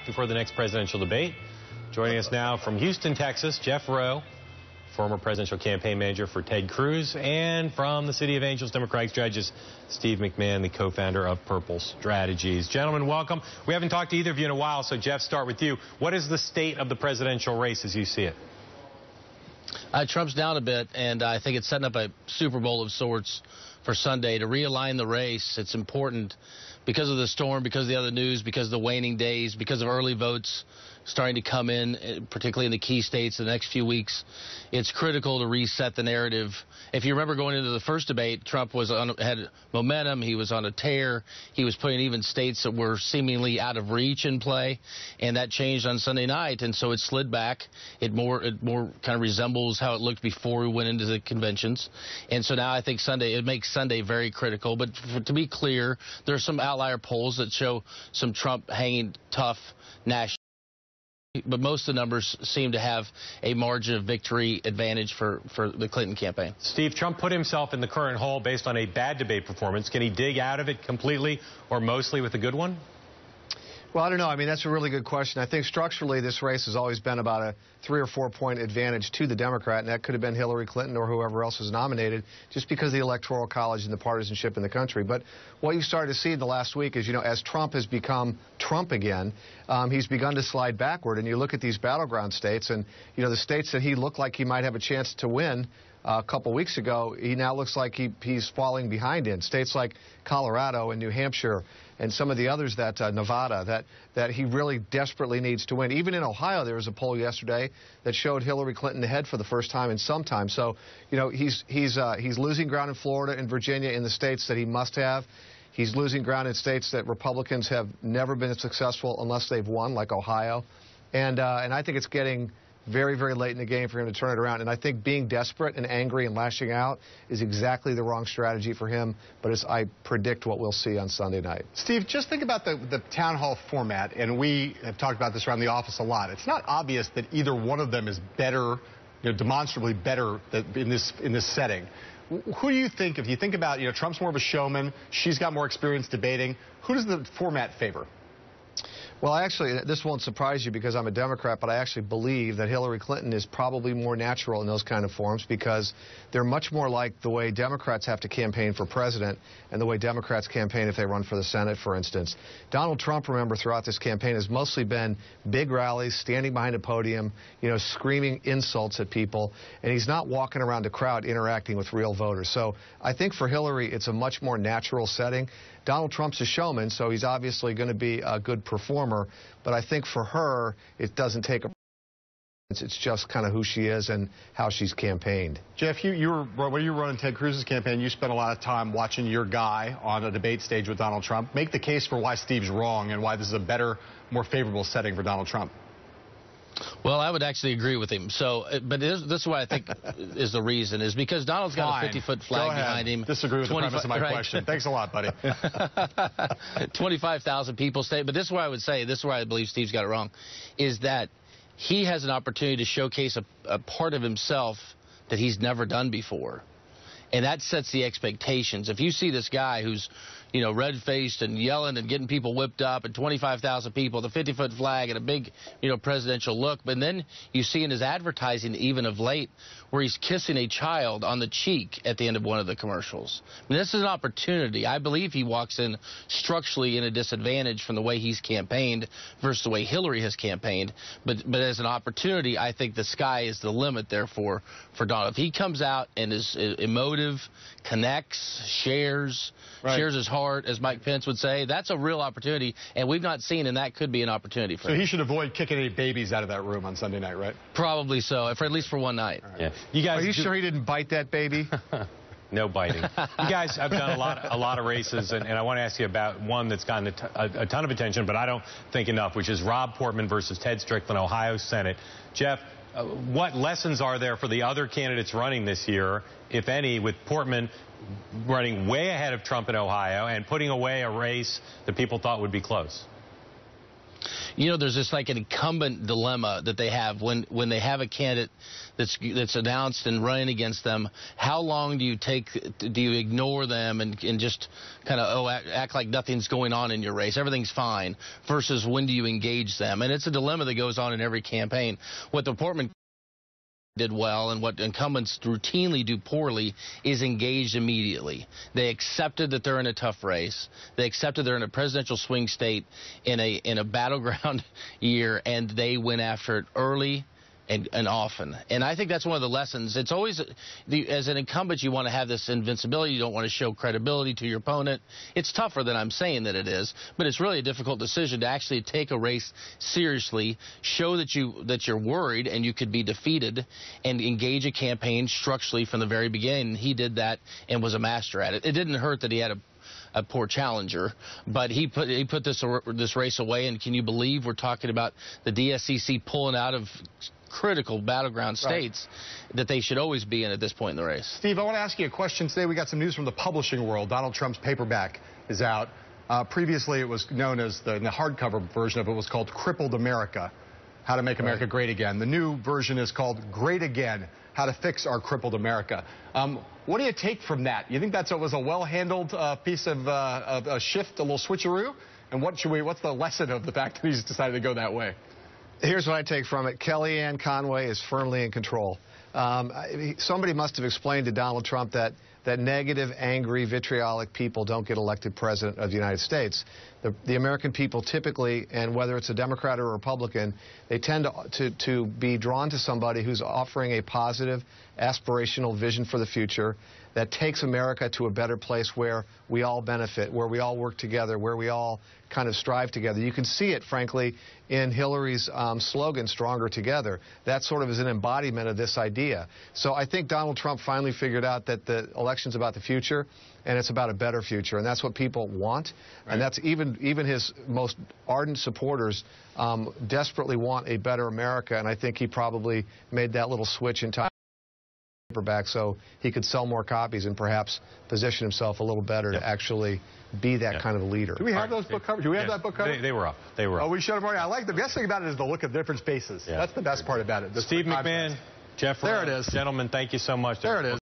before the next presidential debate. Joining us now from Houston, Texas, Jeff Rowe, former presidential campaign manager for Ted Cruz, and from the City of Angels Democratic Strategist, Steve McMahon, the co-founder of Purple Strategies. Gentlemen, welcome. We haven't talked to either of you in a while, so Jeff, start with you. What is the state of the presidential race as you see it? Trump's down a bit, and I think it's setting up a Super Bowl of sorts for Sunday. To realign the race, it's important because of the storm, because of the other news, because of the waning days, because of early votes starting to come in, particularly in the key states in the next few weeks. It's critical to reset the narrative. If you remember going into the first debate, Trump had momentum. He was on a tear. He was putting even states that were seemingly out of reach in play, and that changed on Sunday night, and so it slid back. It more kind of resembles how it looked before we went into the conventions. And so now I think it makes Sunday very critical. But to be clear, there are some outlier polls that show some Trump hanging tough nationally. But most of the numbers seem to have a margin of victory advantage for the Clinton campaign. Steve, Trump put himself in the current hole based on a bad debate performance. Can he dig out of it completely or mostly with a good one? Well, I don't know. I mean, that's a really good question. I think structurally this race has always been about a 3 or 4 point advantage to the Democrat, and that could have been Hillary Clinton or whoever else was nominated just because of the Electoral College and the partisanship in the country. But what you started to see in the last week is, as Trump has become Trump again, he's begun to slide backward. And you look at these battleground states, and, the states that he looked like he might have a chance to win a couple weeks ago, he now looks like he's falling behind in. States like Colorado and New Hampshire and some of the others, that Nevada, that he really desperately needs to win. Even in Ohio, there was a poll yesterday that showed Hillary Clinton ahead for the first time in some time. So, he's losing ground in Florida and Virginia in the states that he must have. He's losing ground in states that Republicans have never been successful unless they've won, like Ohio. And I think it's getting very, very late in the game for him to turn it around. And I think being desperate and angry and lashing out is exactly the wrong strategy for him. But I predict what we'll see on Sunday night. Steve, just think about the town hall format, and we have talked about this around the office a lot. It's not obvious that either one of them is better, demonstrably better in this setting. Who do you think, if you think about, Trump's more of a showman, she's got more experience debating, who does the format favor? Well, actually, this won't surprise you because I'm a Democrat, but I actually believe that Hillary Clinton is probably more natural in those kind of forums because they're much more like the way Democrats have to campaign for president and the way Democrats campaign if they run for the Senate, for instance. Donald Trump, remember, throughout this campaign has mostly been big rallies, standing behind a podium, screaming insults at people, and he's not walking around a crowd interacting with real voters. So I think for Hillary, it's a much more natural setting. Donald Trump's a showman, so he's obviously going to be a good performer, but I think for her, it doesn't take a... It's just kind of who she is and how she's campaigned. Jeff, when you were running Ted Cruz's campaign, you spent a lot of time watching your guy on a debate stage with Donald Trump. Make the case for why Steve's wrong and why this is a better, more favorable setting for Donald Trump. Well, I would actually agree with him. But this is what I think is the reason, is because Donald's got a 50-foot flag behind him. Disagree with the premise of my question. Thanks a lot, buddy. 25,000 people stay. But this is what I would say, this is where I believe Steve's got it wrong, is that he has an opportunity to showcase a part of himself that he's never done before. And that sets the expectations. If you see this guy who's, red-faced and yelling and getting people whipped up and 25,000 people, the 50-foot flag and a big, presidential look, but then you see in his advertising, even of late, where he's kissing a child on the cheek at the end of one of the commercials. I mean, this is an opportunity. I believe he walks in structurally in a disadvantage from the way he's campaigned versus the way Hillary has campaigned. But as an opportunity, I think the sky is the limit there for Donald. If he comes out and is emotive, connects, shares his heart, as Mike Pence would say, that's a real opportunity, and we've not seen, and that could be an opportunity for him. So he should avoid kicking any babies out of that room on Sunday night, right? Probably so, at least for one night. Right. Yeah. You guys, are you sure he didn't bite that baby? No biting. You guys have done a lot of races, and I want to ask you about one that's gotten a ton of attention, but I don't think enough, which is Rob Portman versus Ted Strickland, Ohio Senate. Jeff, what lessons are there for the other candidates running this year, if any, with Portman running way ahead of Trump in Ohio and putting away a race that people thought would be close? You know, there's just like an incumbent dilemma that they have when they have a candidate that's announced and running against them. How long do you ignore them and just kind of act like nothing's going on in your race, everything's fine, versus when do you engage them? And it's a dilemma that goes on in every campaign. What the Portman did well and what incumbents routinely do poorly is engaged immediately. They accepted that they're in a tough race. They accepted they're in a presidential swing state in a battleground year, and they went after it early and often. And I think that's one of the lessons. It's always, as an incumbent, you want to have this invincibility. You don't want to show credibility to your opponent. It's tougher than I'm saying that it is, but it's really a difficult decision to actually take a race seriously, show that you're worried and you could be defeated, and engage a campaign structurally from the very beginning. He did that and was a master at it. It didn't hurt that he had a poor challenger, but he put this race away. And can you believe we're talking about the DSCC pulling out of critical battleground states that they should always be in at this point in the race? Steve, I want to ask you a question. Today we got some news from the publishing world. Donald Trump's paperback is out. Previously it was known as the hardcover version of it was called Crippled America, How to Make America Great Again. The new version is called Great Again, How to Fix Our Crippled America. What do you take from that? You think that was a well-handled piece of a shift, a little switcheroo? And what's the lesson of the fact that he's decided to go that way? Here's what I take from it. Kellyanne Conway is firmly in control. Somebody must have explained to Donald Trump that negative, angry, vitriolic people don't get elected president of the United States. The American people typically, and whether it's a Democrat or a Republican, they tend to be drawn to somebody who's offering a positive, aspirational vision for the future that takes America to a better place where we all benefit, where we all work together, where we all kind of strive together. You can see it, frankly, in Hillary's slogan, Stronger Together. That sort of is an embodiment of this idea. So I think Donald Trump finally figured out that the election's about the future, and it's about a better future, and that's what people want. Right. And that's even his most ardent supporters desperately want a better America, and I think he probably made that little switch in time paperback so he could sell more copies and perhaps position himself a little better to actually be that kind of a leader. Do we have those book covers? Do we have that book cover? They were up. They were up. Oh, we showed them already. I like the best thing about it is the look of different faces. Yeah. That's the best part about it. Steve McMahon, Jeff Rowe. There it is. Gentlemen, thank you so much. There it is.